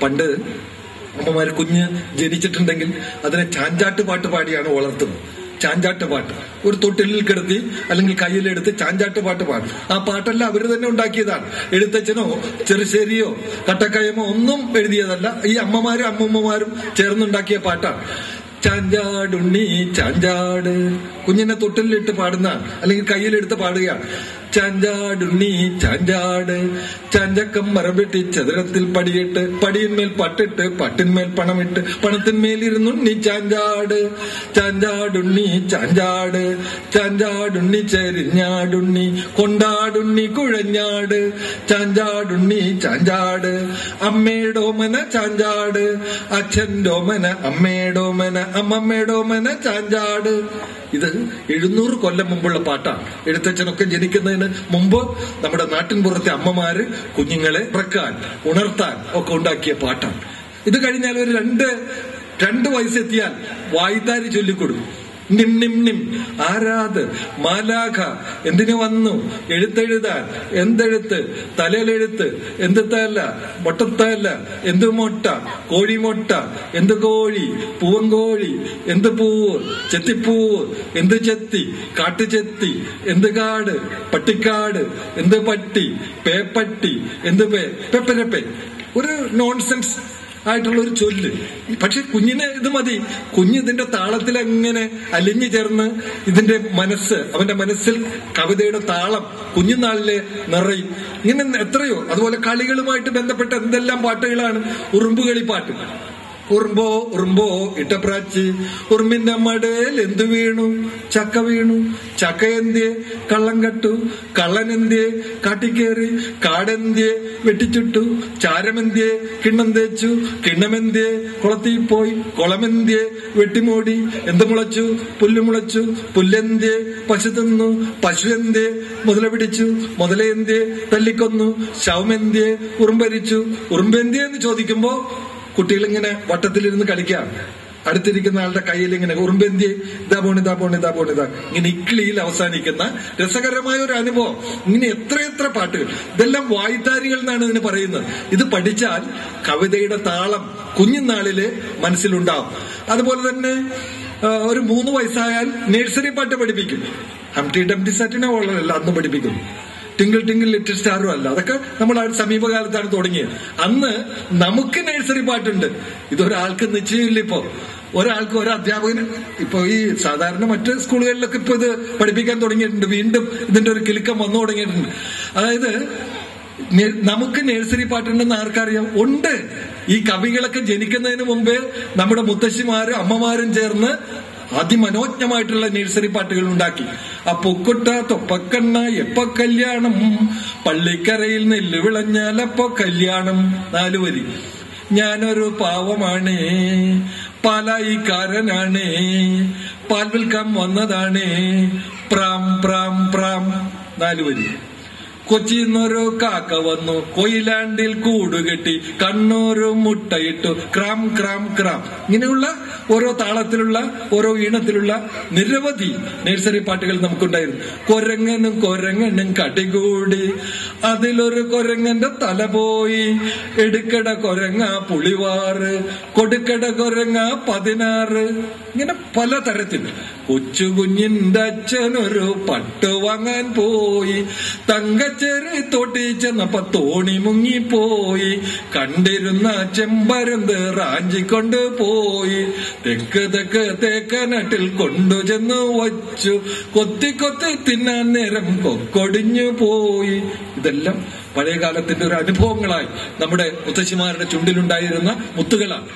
പണ്ട് അമ്മമാര് കുഞ്ഞ് ജനിച്ചിട്ടുണ്ടെങ്കിൽ അതിനെ ചാഞ്ചാട്ട് പാട്ട് പാടിയാണ് വളർത്തുന്നത്. ചാഞ്ചാട്ട് പാട്ട് ഒരു തൊട്ടിലിൽ കിടത്തി അല്ലെങ്കിൽ കയ്യിലെടുത്ത് ചാഞ്ചാട്ട് പാട്ട് പാടും. ആ പാട്ടെല്ലാം അവര് തന്നെ ഉണ്ടാക്കിയതാണ്. എഴുത്തച്ഛനോ ചെറുശ്ശേരിയോ കട്ടക്കയമോ ഒന്നും എഴുതിയതല്ല. ഈ അമ്മമാരും അമ്മൂമ്മമാരും ചേർന്നുണ്ടാക്കിയ പാട്ടാണ്. ചാഞ്ചാടുണ്ണി ചാഞ്ചാട്, കുഞ്ഞിനെ തൊട്ടിലിട്ട് പാടുന്ന അല്ലെങ്കിൽ കയ്യിലെടുത്ത് പാടുകയാണ്. ചാഞ്ചാടുണ്ണി ചാഞ്ചാട്, ചാഞ്ചക്കം മറവെട്ടി ചതുരത്തിൽ പടിയിട്ട്, പടിയിന്മേൽ പട്ടിട്ട് പട്ടിന്മേൽ പണമിട്ട്, പണത്തിന്മേലിരുന്നുണ്ണി ചാഞ്ചാട്. ചാഞ്ചാടുണ്ണി ചാഞ്ചാട്, ചാഞ്ചാടുണ്ണി ചെരിഞ്ഞാടുണ്ണി, കൊണ്ടാടുണ്ണി കുഴഞ്ഞാട്. ചാഞ്ചാടുണ്ണി ചാഞ്ചാട്, അമ്മേടോമന ചാഞ്ചാട്, അച്ഛൻ്റോമന അമ്മേടോമന, അമ്മമ്മേടോമന ചാഞ്ചാട്. ഇത് 700 കൊല്ലം മുമ്പുള്ള പാട്ടാണ്. എഴുത്തച്ഛനൊക്കെ ജനിക്കുന്നതിന് മുമ്പ് നമ്മുടെ നാട്ടിൻപുറത്തെ അമ്മമാര് കുഞ്ഞുങ്ങളെ ഉറക്കാൻ ഉണർത്താൻ ഒക്കെ ഉണ്ടാക്കിയ പാട്ടാണ്. ഇത് കഴിഞ്ഞാൽ ഒരു രണ്ട് വയസ്സെത്തിയാൽ വായ്ത്താരി ചൊല്ലിക്കൊടുക്കും. നിം നിം നിം ആരാത് മാലാഖ എന്തിനു വന്നു, എഴുത്തെഴുതാൻ എന്തെഴുത്ത്, തലയിലെഴുത്ത് എന്ത് തല മൊട്ടത്തല എന്ത് മൊട്ട, കോഴിമൊട്ട എന്ത് കോഴി, പൂവങ്കോഴി എന്ത് പൂവ്, ചെത്തിപ്പൂവ് എന്ത് ചെത്തി, കാട്ടുചെത്തി എന്ത് കാട്, പട്ടിക്കാട് എന്ത് പട്ടി, പേപ്പട്ടി എന്ത് പെപ്പരപ്പെ. ഒരു നോൺസെൻസ് ആയിട്ടുള്ള ഒരു ചൊല്ല്. പക്ഷെ കുഞ്ഞിന് ഇത് മതി. കുഞ്ഞിതിന്റെ താളത്തിൽ എങ്ങനെ അലിഞ്ഞു ചേർന്ന് ഇതിന്റെ അവന്റെ മനസ്സിൽ കവിതയുടെ താളം കുഞ്ഞുനാളിലെ നിറയും. ഇങ്ങനെ എത്രയോ. അതുപോലെ കളികളുമായിട്ട് ബന്ധപ്പെട്ട എന്തെല്ലാം പാട്ടുകളാണ്. ഉറുമ്പുകളി പാട്ട്. ഉറുമ്പോ ഉറുമ്പോ ഇട്ടപ്രാച്ചി, ഉറുമ്പിന്റെ മടയിൽ എന്തു വീണു, ചക്ക വീണു, ചക്ക എന്തിയെ കള്ളം കട്ടു, കള്ളനെന്തിയെ കാട്ടിക്കേറി, കാടെന്തിയെ വെട്ടിച്ചുട്ടു, ചാരമെന്തിയെ കിണ്ണം തേച്ചു, കിണ്ണമെന്തിയെ കുളത്തിൽ പോയി, കുളമെന്തിയെ വെട്ടിമൂടി, എന്ത് മുളച്ചു, പുല്ല് മുളച്ചു, പുല്ലെന്തിയെ പശു തിന്നു, പശു എന്തിയെ മുതല പിടിച്ചു, മുതലയെന്തിയെ തല്ലിക്കൊന്നു, ശവമെന്തിയെ ഉറുമ്പരിച്ചു. ഉറുമ്പെന്തിയെ എന്ന് ചോദിക്കുമ്പോ കുട്ടികളിങ്ങനെ വട്ടത്തിലിരുന്ന് കളിക്കാം. അടുത്തിരിക്കുന്ന ആളുടെ കയ്യിൽ ഇങ്ങനെ ഉറുമ്പെന്തിയെ ഇതാ പോണിതാ ഇങ്ങനെ ഇക്കിളിയിൽ അവസാനിക്കുന്ന രസകരമായ ഒരു അനുഭവം. ഇങ്ങനെ എത്രയെത്ര പാട്ടുകൾ. ഇതെല്ലാം വായ്ത്താരികൾ എന്നാണ് ഇതിന് പറയുന്നത്. ഇത് പഠിച്ചാൽ കവിതയുടെ താളം കുഞ്ഞുനാളില് മനസ്സിലുണ്ടാവും. അതുപോലെ തന്നെ ഒരു 3 വയസ്സായാൽ നഴ്സറി പാട്ട് പഠിപ്പിക്കും. ഹംപ്റ്റി ഡംപ്റ്റി സാറ്റിനെ വളരെയല്ല അന്ന് പഠിപ്പിക്കുന്നു. ടിങ്കിൾ ടിങ്കിൾ ലിറ്റിൽ സ്റ്റാറും അല്ല. അതൊക്കെ നമ്മൾ സമീപകാലത്താണ് തുടങ്ങിയത്. അന്ന് നമുക്ക് നഴ്സറി പാട്ടുണ്ട്. ഇതൊരാൾക്ക് നിശ്ചയമില്ല. ഇപ്പോ ഒരാൾക്ക് ഒരു അധ്യാപകന് ഇപ്പൊ ഈ സാധാരണ മറ്റ് സ്കൂളുകളിലൊക്കെ ഇപ്പൊ ഇത് പഠിപ്പിക്കാൻ തുടങ്ങിയിട്ടുണ്ട്. വീണ്ടും ഇതിന്റെ ഒരു കിലുക്കം വന്നു തുടങ്ങിയിട്ടുണ്ട്. അതായത് നമുക്ക് നഴ്സറി പാട്ടുണ്ടെന്ന് ആർക്കറിയാം? ഉണ്ട്. ഈ കവികളൊക്കെ ജനിക്കുന്നതിന് മുമ്പേ നമ്മുടെ മുത്തശ്ശിമാരും അമ്മമാരും ചേർന്ന് അതിമനോജ്ഞമായിട്ടുള്ള നഴ്സറി പാട്ടുകൾ ഉണ്ടാക്കി. ആ പൊക്കുട്ട തൊപ്പക്കണ്ണ എപ്പോ കല്യാണം, പള്ളിക്കരയിൽ നെല്ല് വിളഞ്ഞാൽ അപ്പോ കല്യാണം. 4 വരി. ഞാനൊരു പാവമാണേ, പാലായിക്കാരനാണേ, പാൽ വിൽക്കാൻ വന്നതാണേ, പ്രാം പ്രാം പ്രാം. 4 വരി. കൊച്ചിന്നൊരു കാക്ക വന്നു, കൊയിലാണ്ടിൽ കൂടുകെട്ടി, കണ്ണൂര് മുട്ടയിട്ടു, ക്രാം ക്രാം ക്രാം. ഇങ്ങനെയുള്ള ഓരോ താളത്തിലുള്ള ഓരോ ഈണത്തിലുള്ള നിരവധി നഴ്സറി പാട്ടുകൾ നമുക്കുണ്ടായിരുന്നു. കൊരങ്ങനും കടികൂടി, അതിലൊരു കൊരങ്ങന്റെ തല പോയി, എടുക്കട കൊരങ്ങ പുളിവാറ്, കൊടുക്കട കൊരങ്ങ 16. ഇങ്ങനെ പലതരത്തിൽ. കൊച്ചു കുഞ്ഞിന്റെ അച്ഛനൊരു പട്ട് വാങ്ങാൻ പോയി, തങ്കച്ചേരി തോട്ടി ചെന്നപ്പോ തോണി മുങ്ങിപ്പോയി, കണ്ടിരുന്ന ചെമ്പരന്ത് റാഞ്ചിക്കൊണ്ട് പോയി, തെക്ക് തെക്ക് തേക്കനട്ടിൽ കൊണ്ടുചെന്ന് വച്ചു, കൊത്തി കൊത്തി തിന്നാൻ നേരം കൊക്കൊടിഞ്ഞു പോയി. ഇതെല്ലാം പഴയകാലത്തിന്റെ ഒരു അനുഭവങ്ങളായി നമ്മുടെ മുത്തശ്ശിമാരുടെ ചുണ്ടിലുണ്ടായിരുന്ന മുത്തുകളാണ്.